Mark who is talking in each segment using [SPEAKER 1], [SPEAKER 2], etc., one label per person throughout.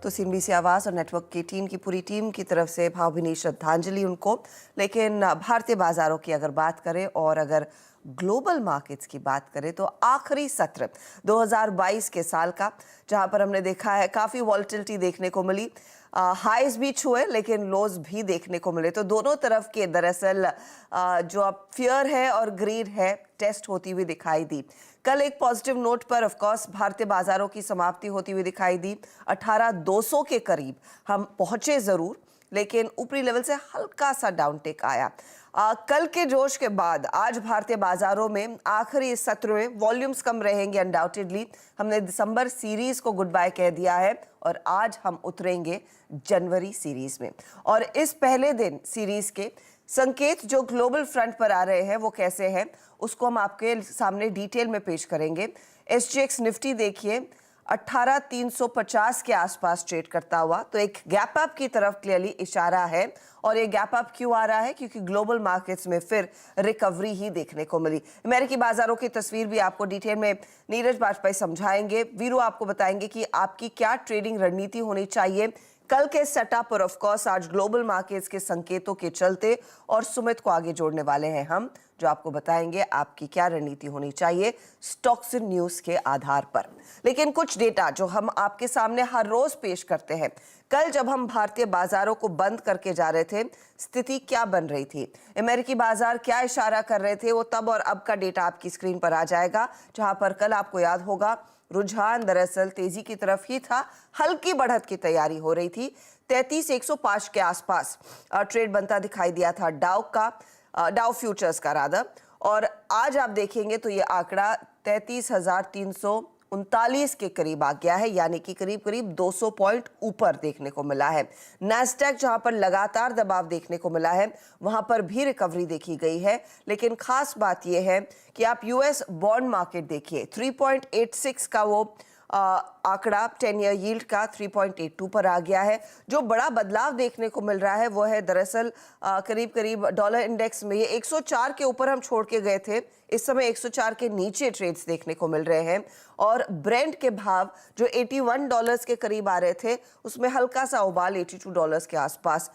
[SPEAKER 1] तो सीएनबीसी आवाज़ और नेटवर्क की टीम की पूरी टीम की तरफ से भावभीनी श्रद्धांजलि उनको। लेकिन भारतीय बाजारों की अगर बात करें और अगर ग्लोबल मार्केट्स की बात करें तो आखिरी सत्र 2022 के साल का, जहां पर हमने देखा है काफ़ी वॉलेटिलिटी देखने को मिली, हाईज भी छुए लेकिन लोज भी देखने को मिले। तो दोनों तरफ के दरअसल जो अब फियर है और ग्रीड है टेस्ट होती हुई दिखाई दी। कल एक पॉजिटिव नोट पर ऑफ कोर्स भारतीय बाजारों की समाप्ति होती हुई दिखाई दी। 18,200 के करीब हम पहुंचे जरूर, लेकिन ऊपरी लेवल से हल्का सा डाउन टेक आया। कल के जोश के बाद आज भारतीय बाजारों में आखिरी सत्र में वॉल्यूम्स कम रहेंगे अनडाउटेडली। हमने दिसंबर सीरीज को गुड बाय कह दिया है और आज हम उतरेंगे जनवरी सीरीज में। और इस पहले दिन सीरीज के संकेत जो ग्लोबल फ्रंट पर आ रहे हैं वो कैसे हैं, उसको हम आपके सामने डिटेल में पेश करेंगे। एसजीएक्स निफ्टी देखिए 18,350 के आसपास ट्रेड करता हुआ, तो एक गैप अप की तरफ क्लियरली इशारा है। और ये गैप अप क्यों आ रहा है? क्योंकि ग्लोबल मार्केट्स में फिर रिकवरी ही देखने को मिली। अमेरिकी बाजारों की तस्वीर भी आपको डिटेल में नीरज बाजपेयी समझाएंगे। वीरू आपको बताएंगे कि आपकी क्या ट्रेडिंग रणनीति होनी चाहिए कल के सेटअप पर। ऑफ कोर्स आज ग्लोबल मार्केट्स के संकेतों के चलते और सुमित को आगे जोड़ने वाले हैं हम, जो आपको बताएंगे आपकी क्या रणनीति होनी चाहिए स्टॉक्स न्यूज के आधार पर। लेकिन कुछ डेटा जो हम आपके सामने हर रोज पेश करते हैं। कल जब हम भारतीय बाजारों को बंद करके जा रहे थे, स्थिति क्या बन रही थी, अमेरिकी बाजार क्या इशारा कर रहे थे, वो तब और अब का डेटा आपकी स्क्रीन पर आ जाएगा। जहां पर कल आपको याद होगा रुझान दरअसल तेजी की तरफ ही था, हल्की बढ़त की तैयारी हो रही थी। 33,105 के आसपास ट्रेड बनता दिखाई दिया था डाउ फ्यूचर्स का रादर। और आज आप देखेंगे तो ये आंकड़ा 33,339 के करीब आ गया है, यानी कि करीब करीब 200 पॉइंट ऊपर देखने को मिला है। नैस्डैक जहां पर लगातार दबाव देखने को मिला है, वहां पर भी रिकवरी देखी गई है। लेकिन खास बात यह है कि आप यूएस बॉन्ड मार्केट देखिए, 3.86 का वो आंकड़ा 10 ईयर यील्ड का 3.82 पर आ गया है। जो बड़ा बदलाव देखने को मिल रहा है वो है दरअसल करीब करीब डॉलर इंडेक्स में ये 104 के ऊपर हम छोड़ के गए थे, इस समय 104 के नीचे ट्रेड्स देखने को मिल रहे हैं। और ब्रेंट के भाव जो $81 के करीब आ रहे थे, उसमें हल्का सा उबाल $82 के आसपास।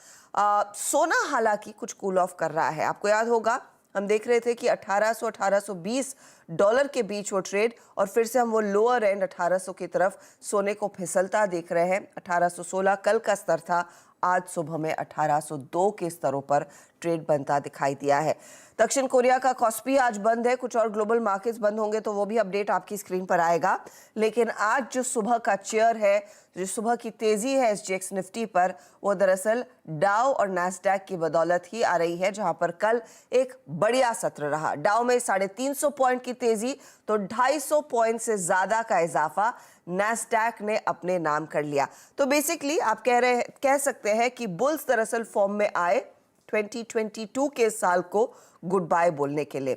[SPEAKER 1] सोना हालांकि कुछ कूल ऑफ कर रहा है। आपको याद होगा हम देख रहे थे कि 1800-1820 डॉलर के बीच वो ट्रेड, और फिर से हम वो लोअर एंड 1800 की तरफ सोने को फिसलता देख रहे हैं। 1816 कल का स्तर था, आज सुबह में 1802 के स्तरों पर ट्रेड बनता दिखाई दिया है। दक्षिण कोरिया का कॉस्पी आज बंद है, कुछ और ग्लोबल मार्केट्स बंद होंगे तो वो भी अपडेट आपकी स्क्रीन पर आएगा। लेकिन आज जो सुबह का चेयर है, जो सुबह की तेजी है एसजीएक्स निफ्टी पर, वो दरअसल डाउ और नैस्डैक की बदौलत ही आ रही है। जहां पर कल एक बढ़िया सत्र रहा, डाउ में 350 पॉइंट की तेजी तो 250 पॉइंट से ज्यादा का इजाफा नैस्डैक ने अपने नाम कर लिया। तो बेसिकली आप कह सकते हैं कि बुल्स दरअसल फॉर्म में आए 2022 के साल को गुड बाय बोलने के लिए।